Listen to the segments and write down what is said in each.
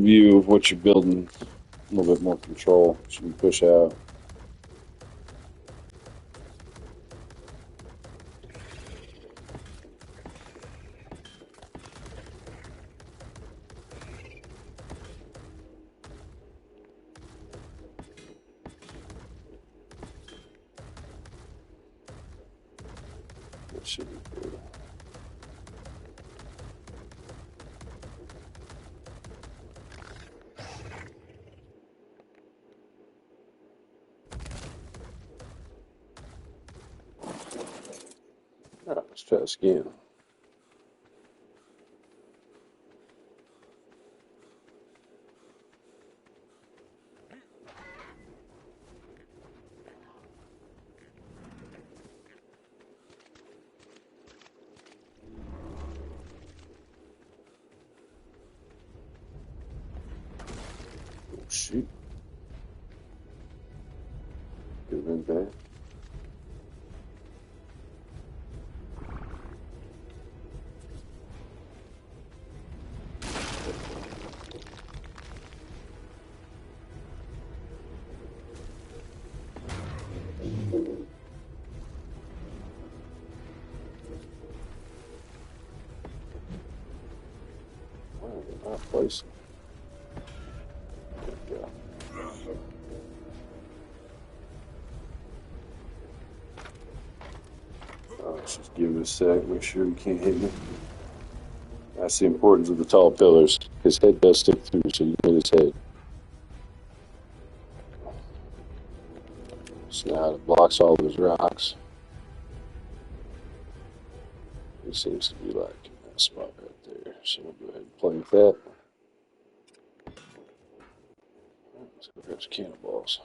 view of what you're building, a little bit more control, so you can push out. What should we do? Let's try this again. Oh, shoot. Could have been bad. Not placing. There we go. Let's just give it a sec, make sure he can't hit me. That's the importance of the tall pillars. His head does stick through, so you hit his head. So now it blocks all those rocks. He seems to be like in that spot right there. So we'll go ahead and play with that. Let's go grab some cannonballs.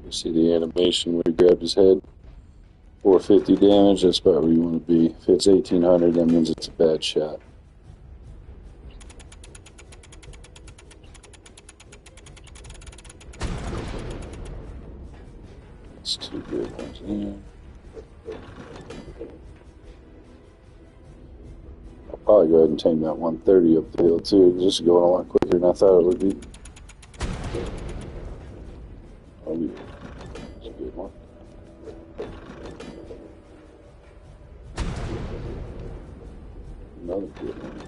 You see the animation where he grabbed his head? 450 damage, that's about where you want to be. If it's 1800, that means it's a bad shot. That's two good ones in. I'll probably go ahead and tame that 130 up the hill too. This is going a lot quicker than I thought it would be. Oh yeah, that's a good one. Another good one.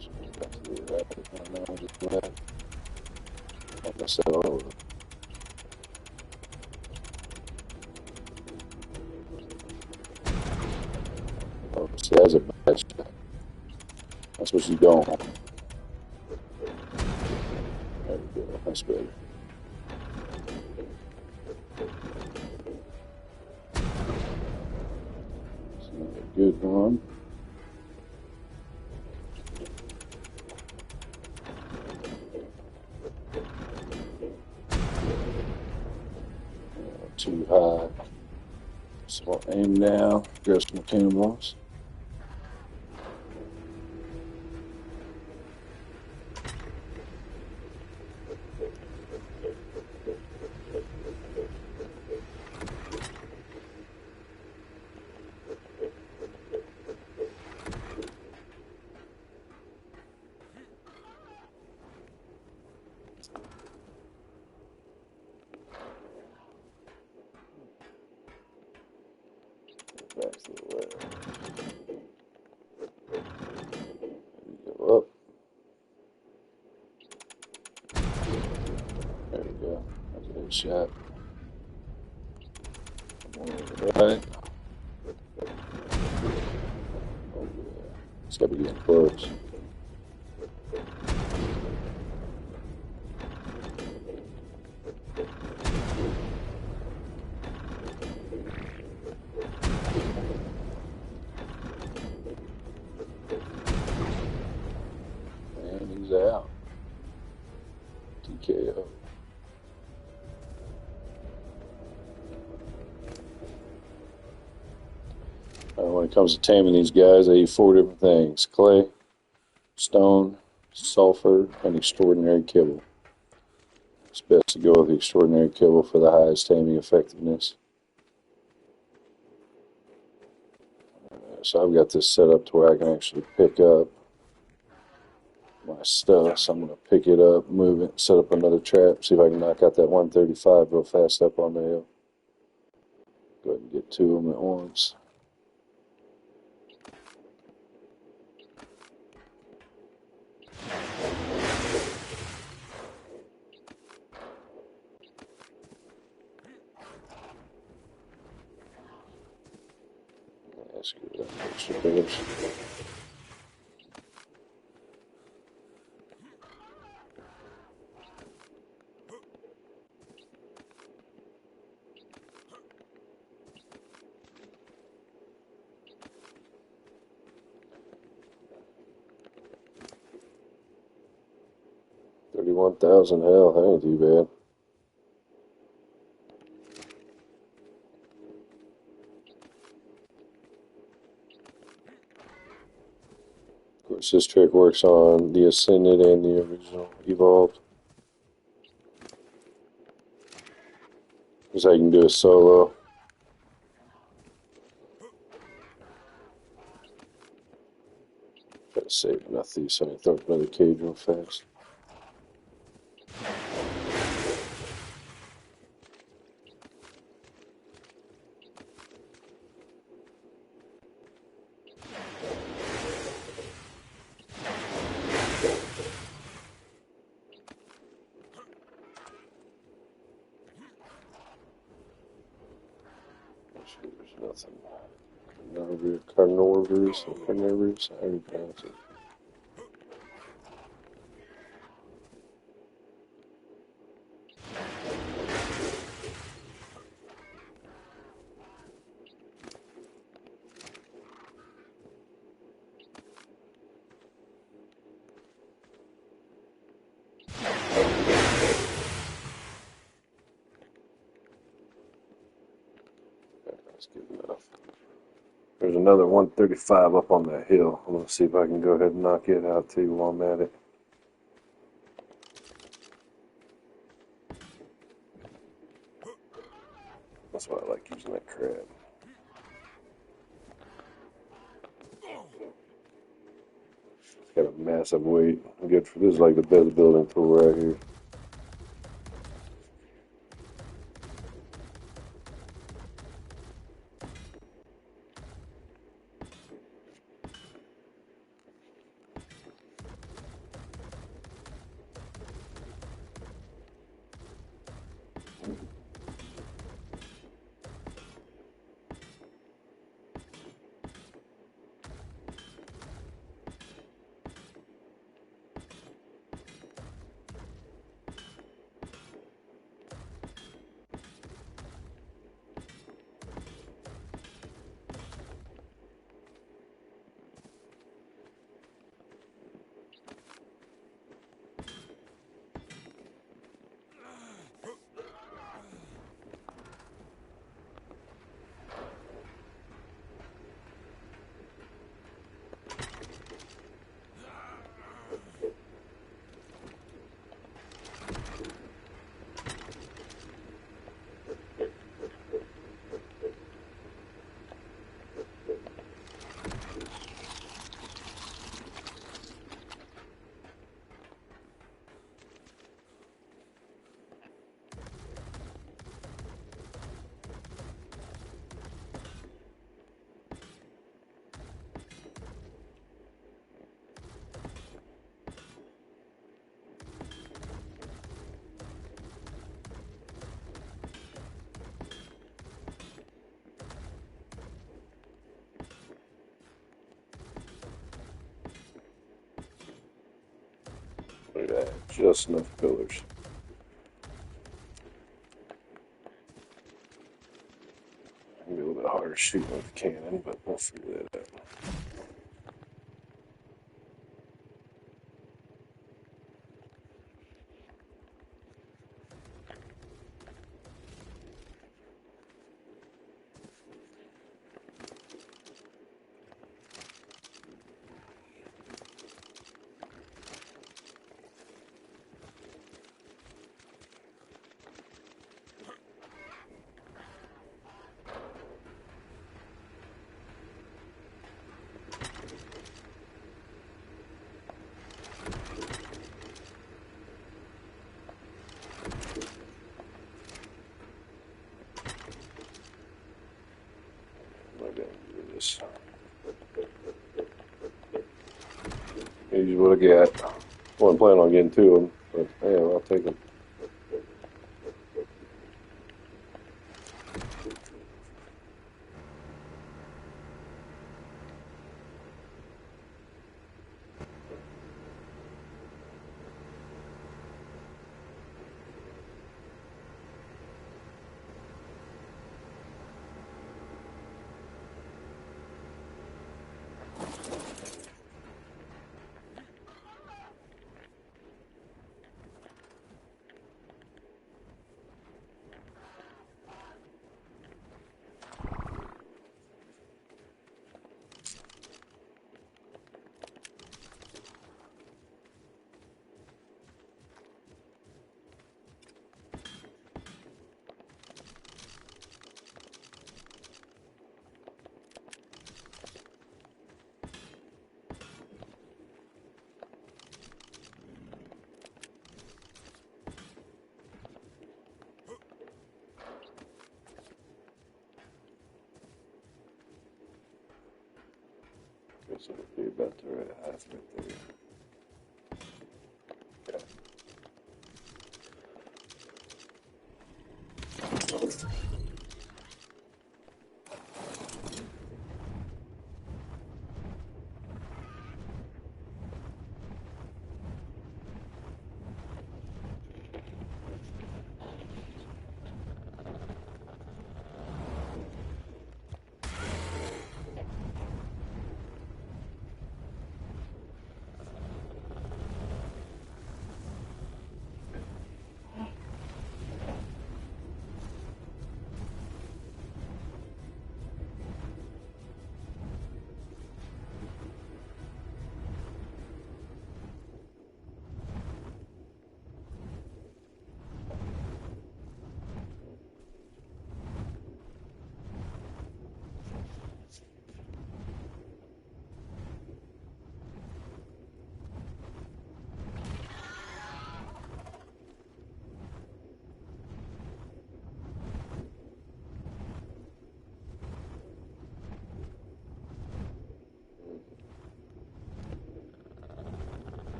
So back to the rapid. I don't know, just that. Like I said, all over. Oh, see, that's a bad shot. That's what you don't want. There we go. That's better. That's another good one. Too high. So I'll aim now. Grab some cannonballs. Back to the left. Go up. There we go. That's a good shot. One over the right. Oh yeah. It's got to be getting close. is out. TKO. When it comes to taming these guys, I eat 4 different things: clay, stone, sulfur, and extraordinary kibble. It's best to go with the extraordinary kibble for the highest taming effectiveness. So I've got this set up to where I can actually pick up my stuff. So I'm going to pick it up, move it, set up another trap, see if I can knock out that 135 real fast up on the hill. Go ahead and get 2 of them at once. Screw that extra damage. $31,000, hell, that ain't too bad. Of course, this trick works on the Ascended and the original Evolved. Because I can do a solo. Try to save enough of these so I can throw up another cage real fast. There's nothing. Carnivores, how do you pronounce it? That's good enough. There's another 135 up on that hill. I'm going to see if I can go ahead and knock it out too while I'm at it. That's why I like using that crab. It's got a massive weight. Good for this is like the best building tool right here. Look at that, just enough pillars. It'll be a little bit harder shooting with the cannon, but we'll figure that out. Here's what I got. Wasn't planning on getting to them, but yeah, I'll take them. Guess it'll be about the right height right there.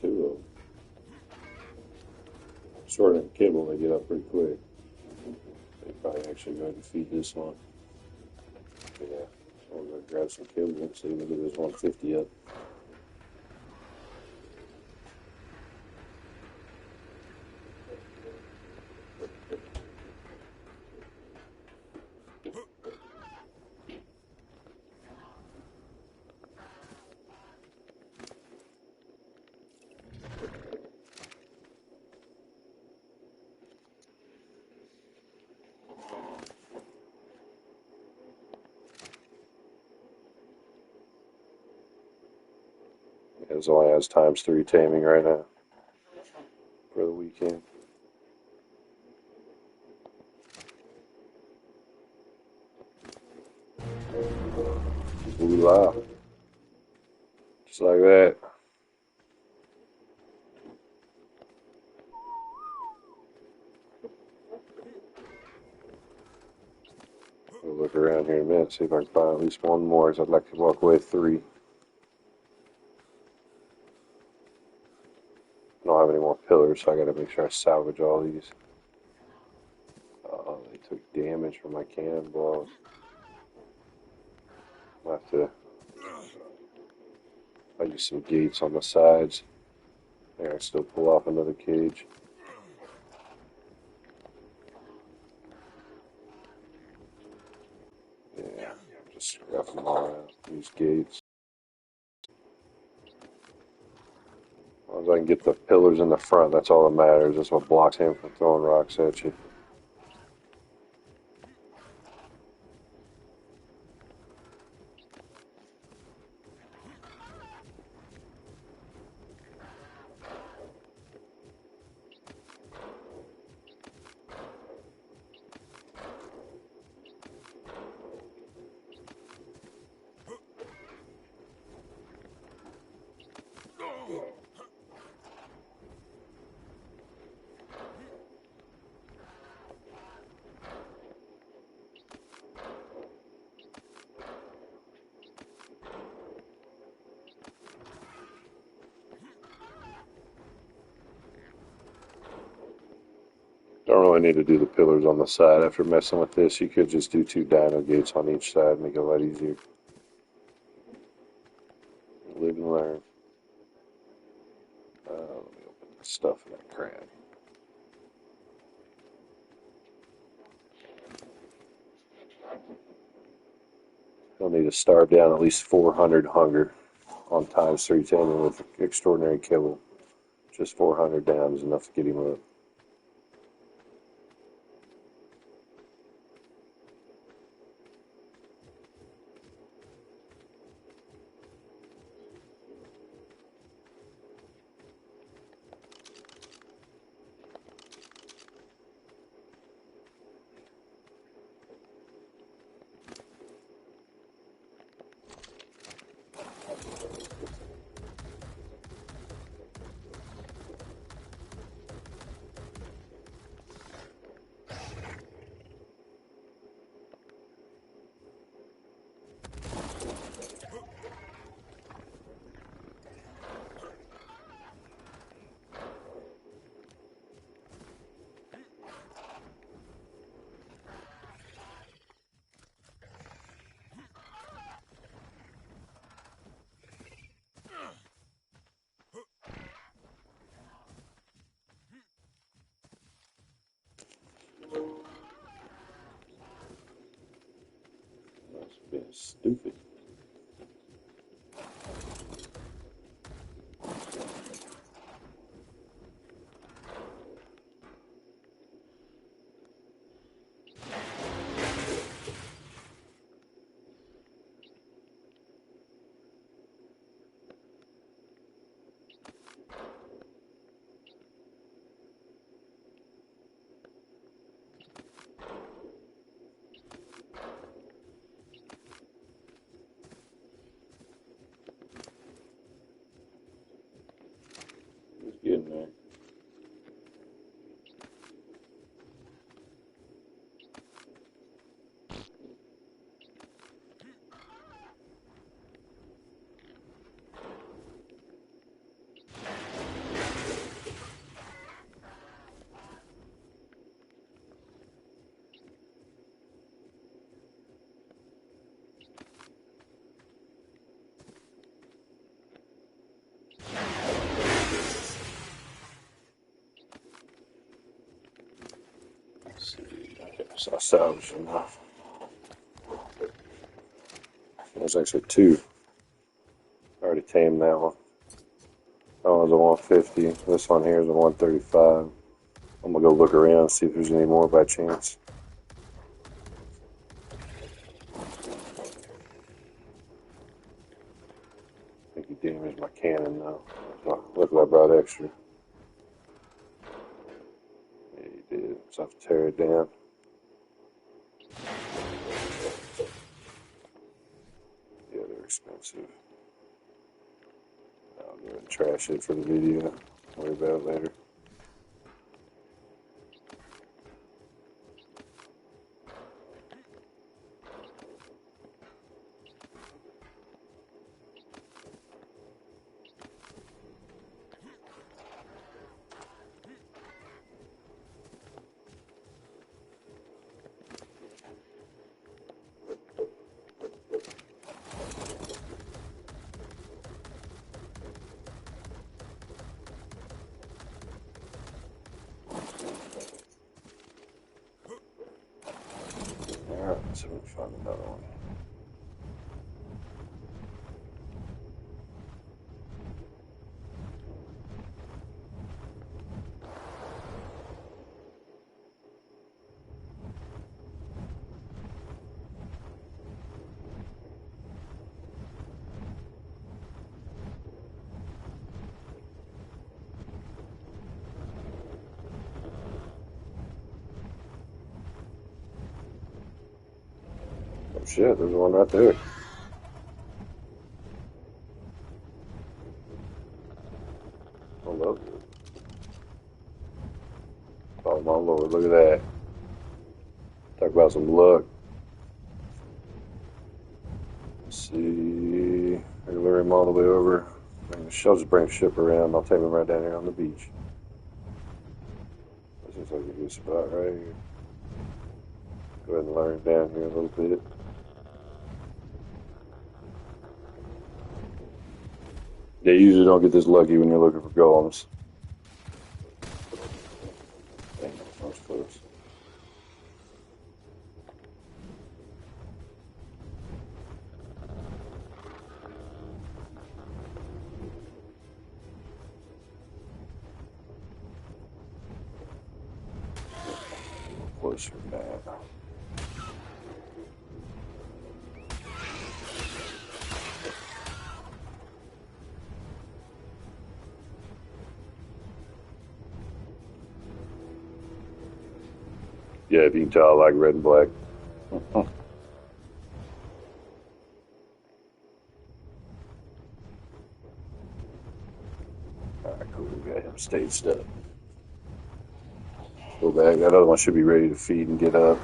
two of them. Shortening kibble, they get up pretty quick. They probably actually go ahead and feed this one. Yeah, so we're going to grab some kibble and see if we can get this 150 up. It only has ×3 taming right now for the weekend. Ooh la. Just like that. We'll look around here in a minute, see if I can find at least one more, because I'd like to walk away with 3. I don't have any more pillars, so I gotta make sure I salvage all these. They took damage from my cannonballs. I'll have to use some gates on the sides. There, I still pull off another cage. Yeah, just scrap them all out. Use gates. As long as I can get the pillars in the front, that's all that matters. That's what blocks him from throwing rocks at you. Don't really need to do the pillars on the side. After messing with this, you could just do 2 dino gates on each side, make it a lot easier. Live and learn. Let me open the stuff in that crab. You'll need to starve down at least 400 hunger on ×3 taming with extraordinary kibble. Just 400 down is enough to get him up. That's being stupid. So I salvaged enough. There's actually two. I already tamed that one. That one's a 150. This one here is a 135. I'm gonna go look around and see if there's any more by chance. I think he damaged my cannon though. Look what I brought extra. Yeah, he did. So I have to tear it down. Yeah, they're expensive. I'll go ahead and trash it for the video. Worry about it later. Alright, so we'll find another one. Oh shit, there's one right there. I love it. Oh my lord, look at that. Talk about some luck. Let's see. I can lure him all the way over. I'll just bring the ship around. I'll take him right down here on the beach. This looks like a good spot right here. Go ahead and lure him down here a little bit. Yeah, you usually don't get this lucky when you're looking for golems. Dang, that was close. Closer than that. Yeah, if you can tell, I like red and black. Alright, cool. We got him staged up. Go back. That other one should be ready to feed and get up.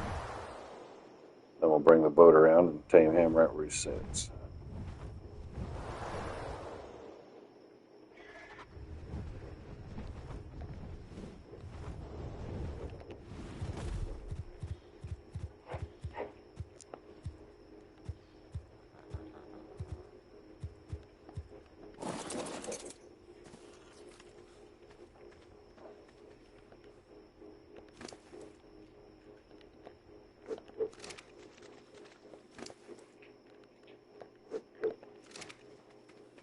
Then we'll bring the boat around and tame him right where he sits.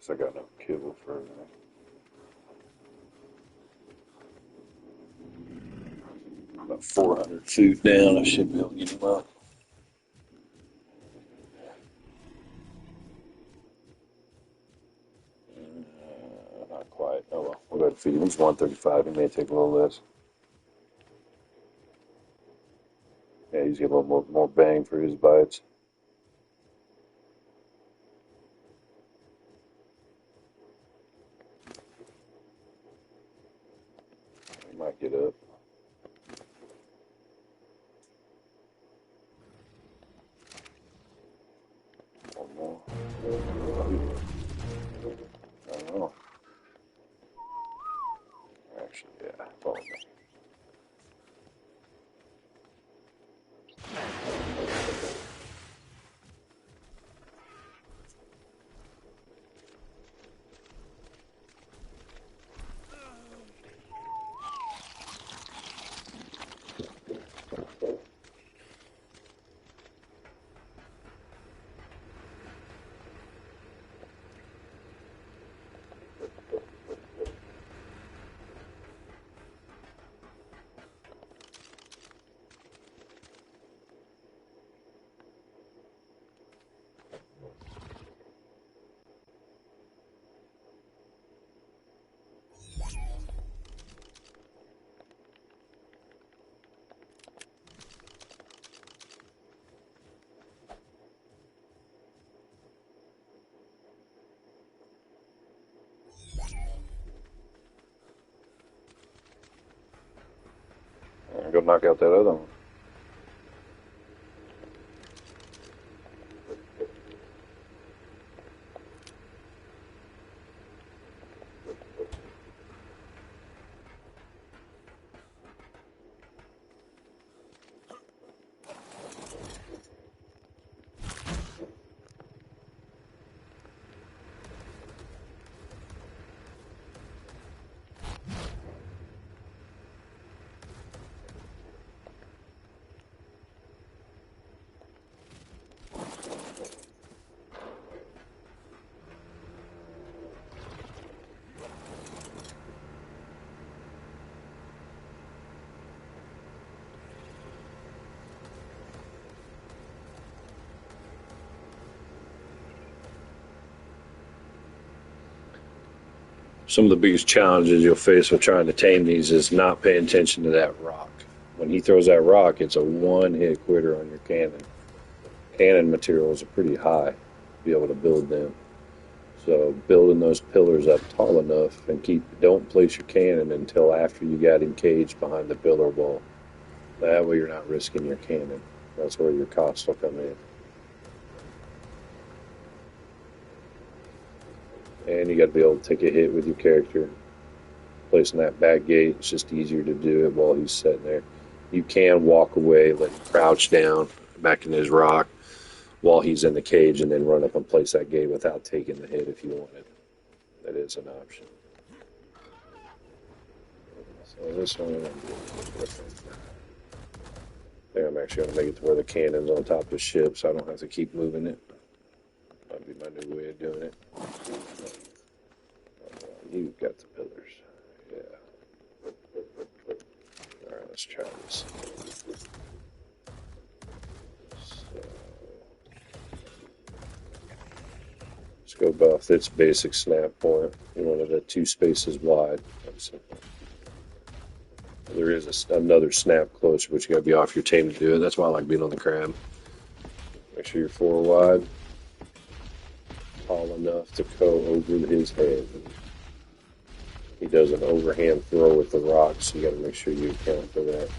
I got no kibble for everything. About 400 feet down, I should be able to get him up. Not quite. Oh well, we'll go ahead and feed him. He's 135. He may take a little less. Yeah, he's getting a little more bang for his bites. He might get up. One more. I don't know. Actually, yeah. Follow me. Go knock out that other one. Some of the biggest challenges you'll face with trying to tame these is not paying attention to that rock. When he throws that rock, it's a one-hit quitter on your cannon. Cannon materials are pretty high to be able to build them. So building those pillars up tall enough and don't place your cannon until after you got him caged behind the pillar wall. That way you're not risking your cannon. That's where your cost will come in. And you got to be able to take a hit with your character. Placing that back gate, it's just easier to do it while he's sitting there. You can walk away, let him crouch down back in his rock while he's in the cage, and then run up and place that gate without taking the hit if you want it. That is an option. So this one, I think I'm actually going to make it to where the cannon's on top of the ship, so I don't have to keep moving it. Might be my new way of doing it. You've got the pillars. Yeah. Alright, let's try this. So, let's go buff its basic snap point. You want it at 2 spaces wide. There is another snap closer, but you got to be off your tame to do it. That's why I like being on the crab. Make sure you're 4 wide. Tall enough to go over his head. He does an overhand throw with the rock, so you got to make sure you account for that.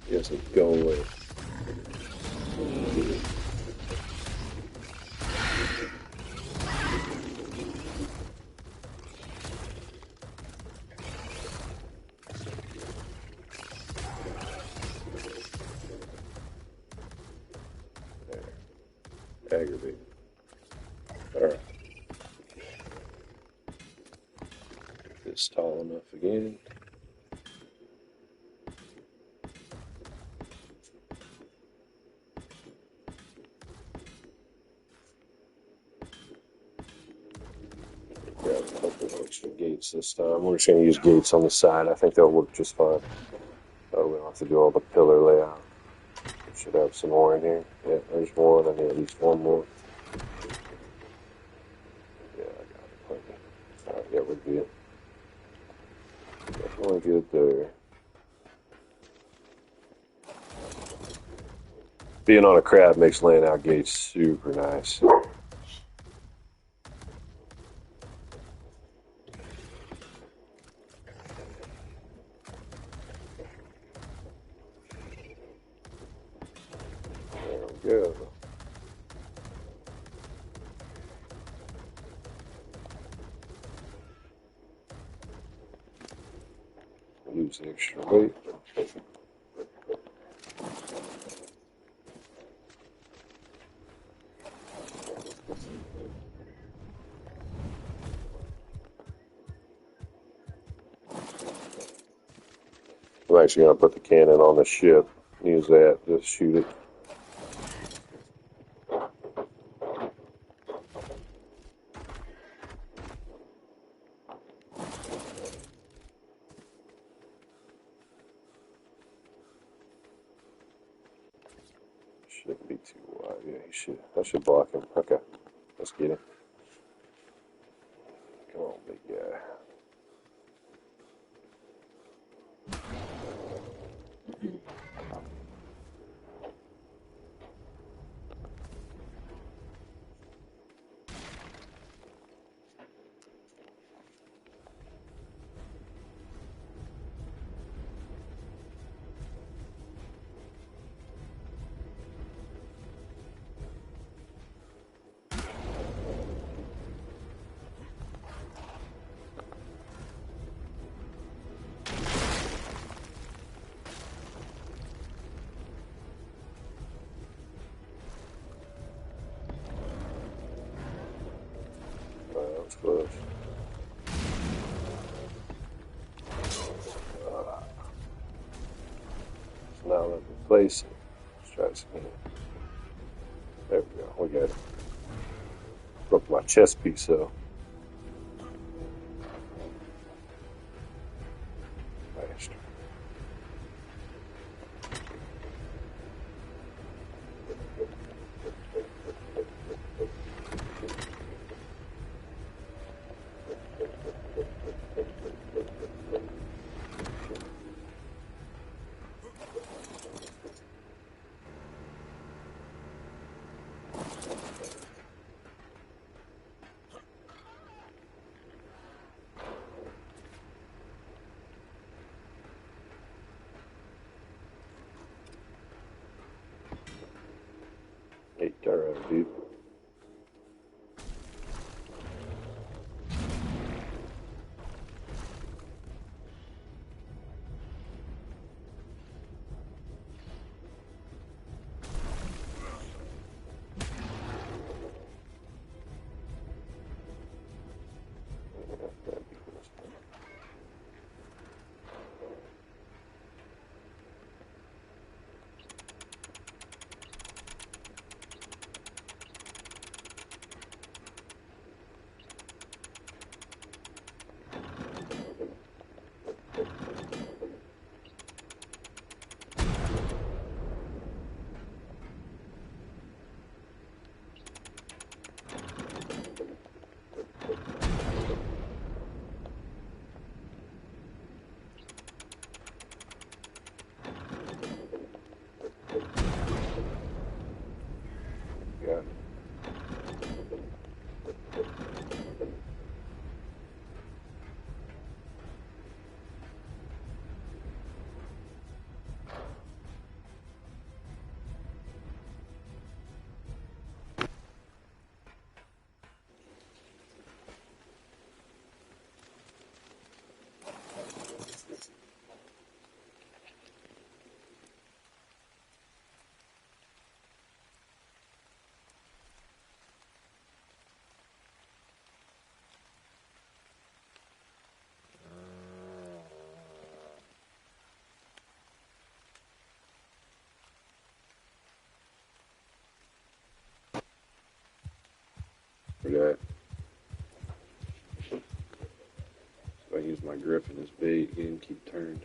He doesn't go away. Aggravate. Alright. This tall enough again. Grab a couple of extra gates this time. We're just going to use gates on the side. I think they'll work just fine. Oh, we don't have to do all the pillar layout. Should have some more in here. Yeah, there's one. I need at least one more. Yeah, I got it. Plenty. Alright, yeah, we're good. Definitely good there. Being on a crab makes laying out gates super nice. There we go. Use the extra weight. I'm actually going to put the cannon on the ship. Use that to shoot it. Shouldn't be too wide. Yeah, he should. I should block him. Okay, let's get him. Come on, big guy. It's close. Now let me place it. Let's try this again. There we go. We got it. Broke my chest piece though. Bastard. Alright, dude. Yeah. Forgot. So I use my griffin as bait again, keep turned.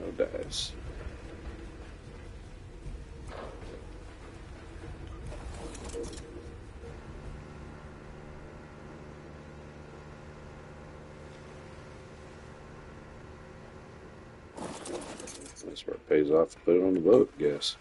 No dice. That's where it pays off to put it on the boat, I guess.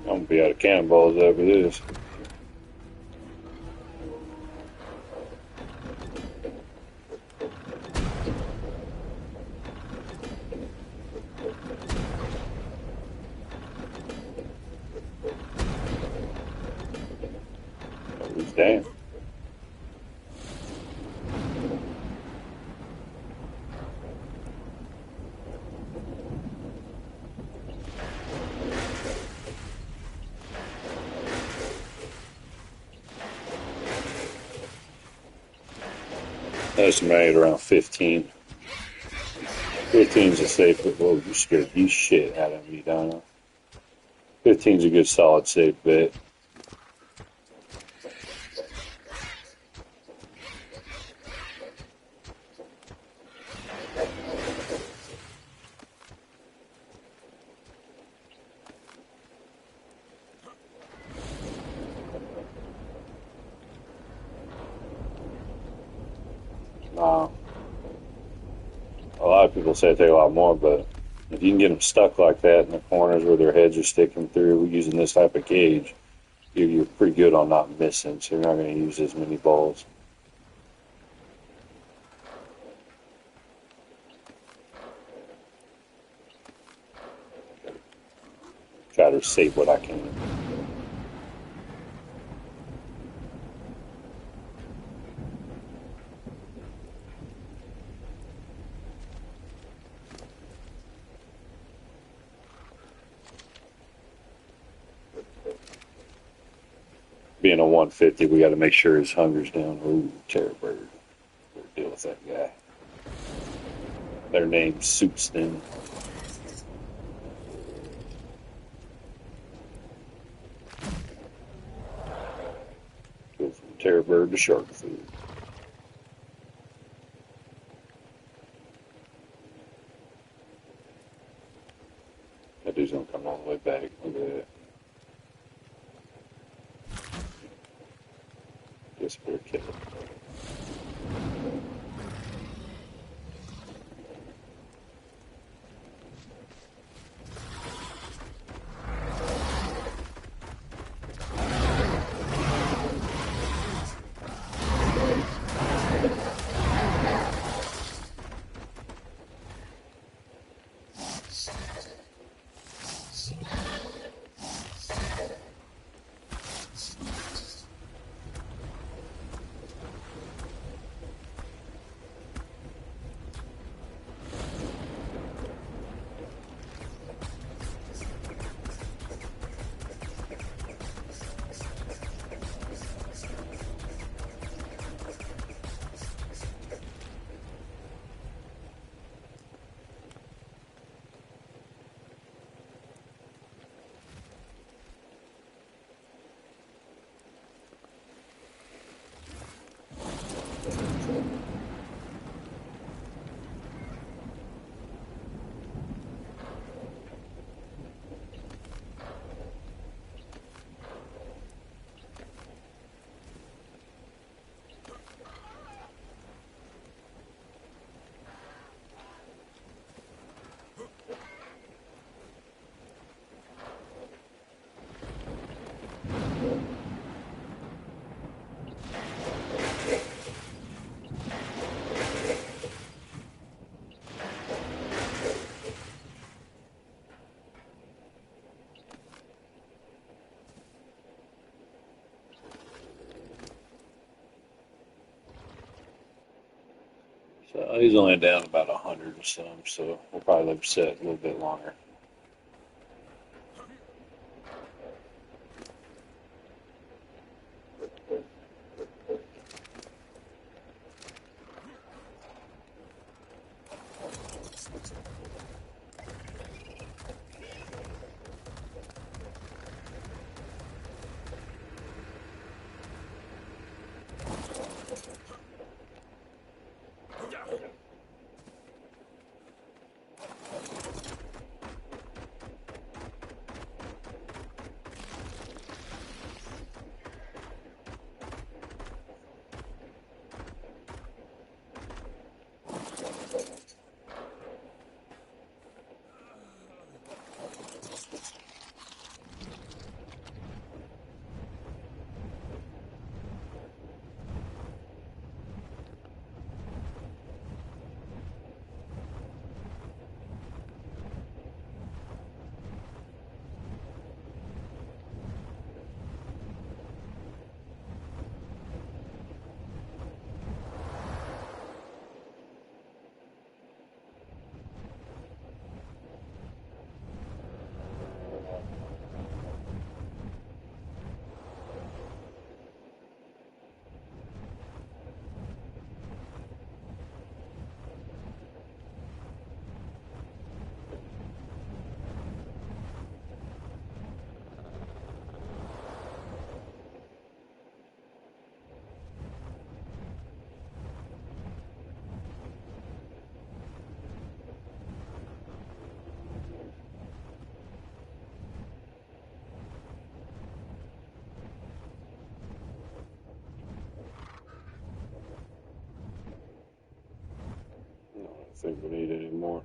I'm gonna be out of cannonballs over this. Damn. That's made around 15. 15's a safe, but whoa, you scared the shit out of me, Donna. 15's a good solid safe bet. A lot of people say it take a lot more, but if you can get them stuck like that in the corners where their heads are sticking through using this type of gauge, you're pretty good on not missing, so you're not going to use as many balls. Try to save what I can. Being a 150, we got to make sure his hunger's down. Ooh, terror bird. We'll deal with that guy. Their name suits them. Go from terror bird to shark food. That dude's gonna come all the way back. Look at that. Guess we're killing. So he's only down about 100 or some, so we'll probably let him set a little bit longer. think we need any more.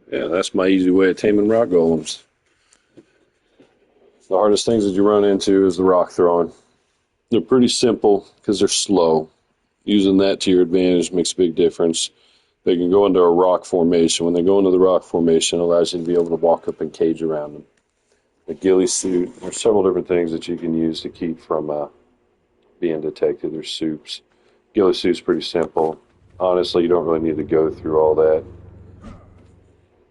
Yeah, that's my easy way of taming rock golems. The hardest things that you run into is the rock throwing. They're pretty simple because they're slow. Using that to your advantage makes a big difference. They can go into a rock formation. When they go into the rock formation, it allows you to be able to walk up and cage around them. The ghillie suit, there's several different things that you can use to keep from being detected. There's soups. Ghillie suit's pretty simple. Honestly, you don't really need to go through all that.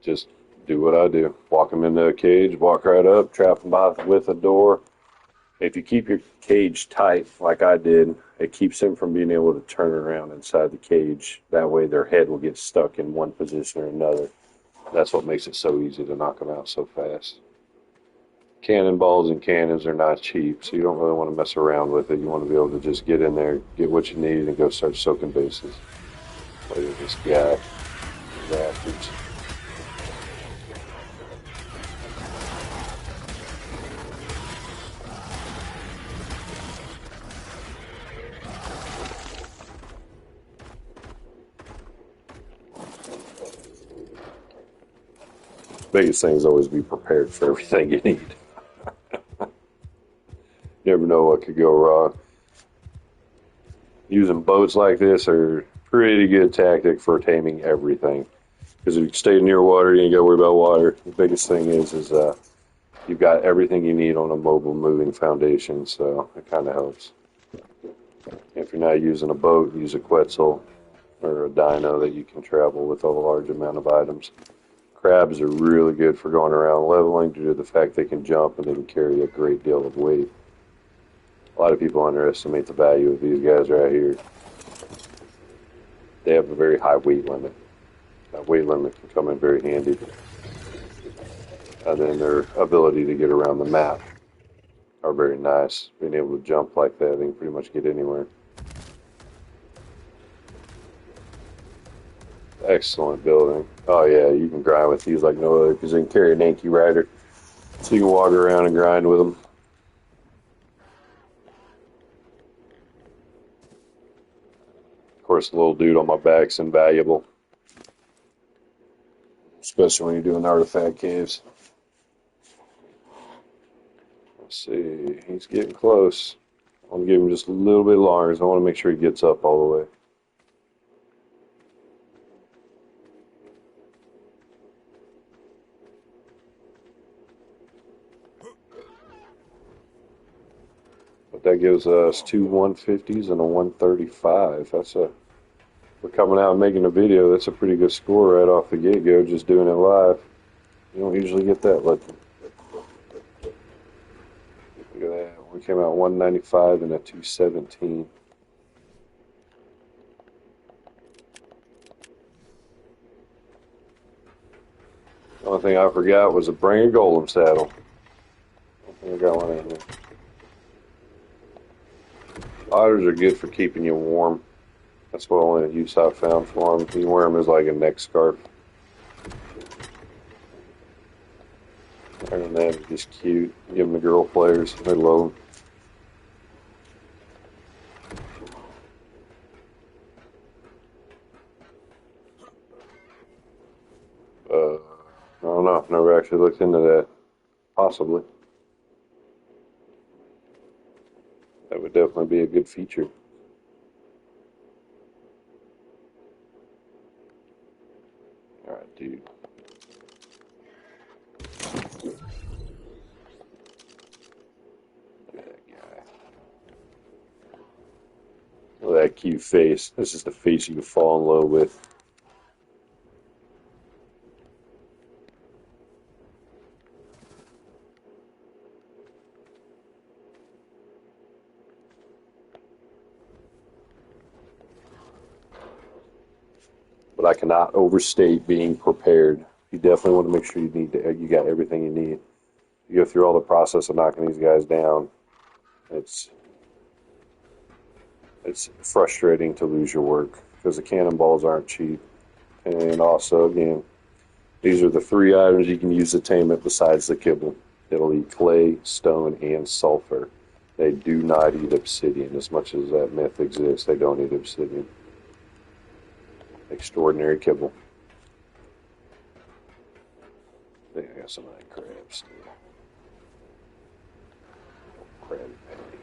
Just do what I do. Walk them into a cage, walk right up, trap them with a door. If you keep your cage tight, like I did, it keeps them from being able to turn around inside the cage. That way their head will get stuck in one position or another. That's what makes it so easy to knock them out so fast. Cannonballs and cannons are not cheap, so you don't really want to mess around with it. You want to be able to just get in there, get what you need, and go start soaking bases. Look at this guy. Bastards. Biggest thing is always be prepared for everything you need. You never know what could go wrong. Using boats like this are a pretty good tactic for taming everything. Because if you stay near water, you ain't got to worry about water. The biggest thing is you've got everything you need on a mobile moving foundation, so it kind of helps. If you're not using a boat, use a Quetzal or a dino that you can travel with a large amount of items. Crabs are really good for going around leveling due to the fact they can jump and they can carry a great deal of weight. A lot of people underestimate the value of these guys right here. They have a very high weight limit. That weight limit can come in very handy. And then their ability to get around the map are very nice. Being able to jump like that, they can pretty much get anywhere. Excellent building. Oh yeah, you can grind with these like no other because they can carry an Anki rider. So you can walk around and grind with them. Of course, the little dude on my back's invaluable. Especially when you're doing artifact caves. Let's see, he's getting close. I want to give him just a little bit longer, so I want to make sure he gets up all the way. But that gives us two 150s and a 135. We're coming out and making a video. That's a pretty good score right off the get-go, just doing it live. You don't usually get that lucky. Look at that. We came out 195 and a 217. The only thing I forgot was to bring a golem saddle. I think I got one in here. Otters are good for keeping you warm. That's what only use I've found for them. You wear them as like a neck scarf. Other than that, it's just cute. Give them to girl players. They love them. I don't know. I've never actually looked into that. Possibly. That would definitely be a good feature. Alright, dude. Look at that guy. Look at that cute face. This is the face you could fall in love with. but I cannot overstate being prepared. You definitely want to make sure you got everything you need. You go through all the process of knocking these guys down. It's it's frustrating to lose your work because the cannonballs aren't cheap. And also, again, these are the three items you can use to tame it besides the kibble. It'll eat clay, stone, and sulfur. They do not eat obsidian. As much as that myth exists, they don't eat obsidian. Extraordinary kibble. I think I got some of that crab still. Crab patty.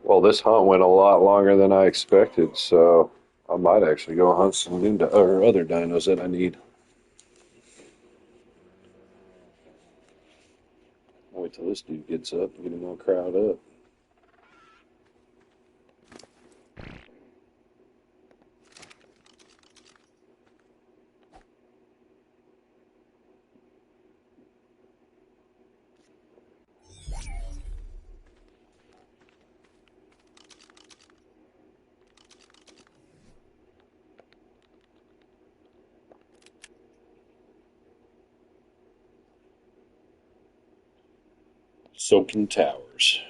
Well, this hunt went a lot longer than I expected, so I might actually go hunt some new or other dinos that I need. I'll wait till this dude gets up and get him all crowd up. Soaking towers.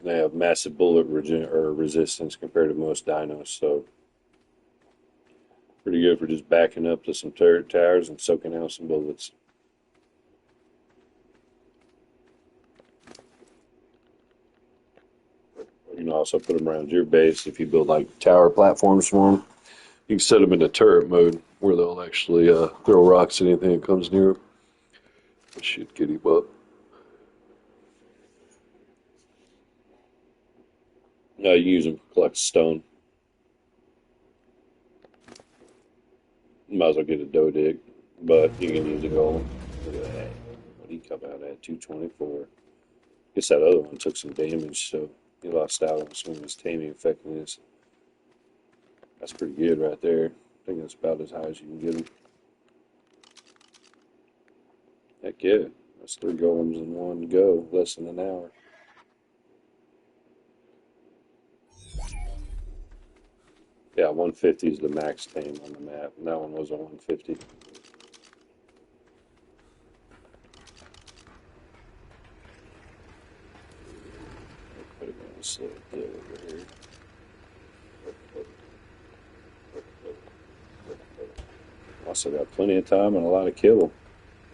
They have massive bullet resistance compared to most dinos, so pretty good for just backing up to some turret towers and soaking out some bullets. You can also put them around your base if you build like tower platforms for them. You can set them into turret mode where they'll actually throw rocks at anything that comes near them. That should get him up. No, you can use them to collect stone. You might as well get a dough dig, but you can use a golem. Look at that. What did he come out at? 224. Guess that other one took some damage, so he lost out on some of his taming effectiveness. That's pretty good right there. I think that's about as high as you can get him. Heck yeah. That's 3 golems in one go, less than an hour. Yeah, 150 is the max tame on the map, and that one was a 150. Put it on this little deal over here. Also got plenty of time and a lot of kibble.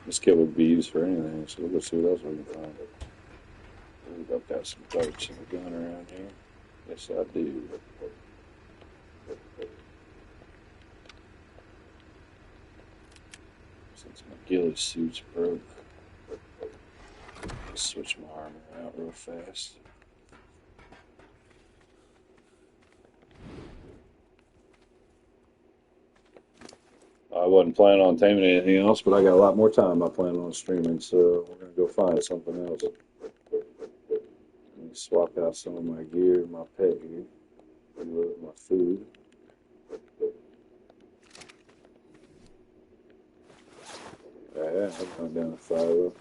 This kibble would be used for anything, so we'll go see what else we can find. I've got some darts and a gun around here. Yes, I do. Since my ghillie suit's broke, I'll switch my armor out real fast. I wasn't planning on taming anything else, but I got a lot more time I plan on streaming, so we're going to go find something else. Let me swap out some of my gear, my pet gear, reload my food. Yeah, I've gone down to 5.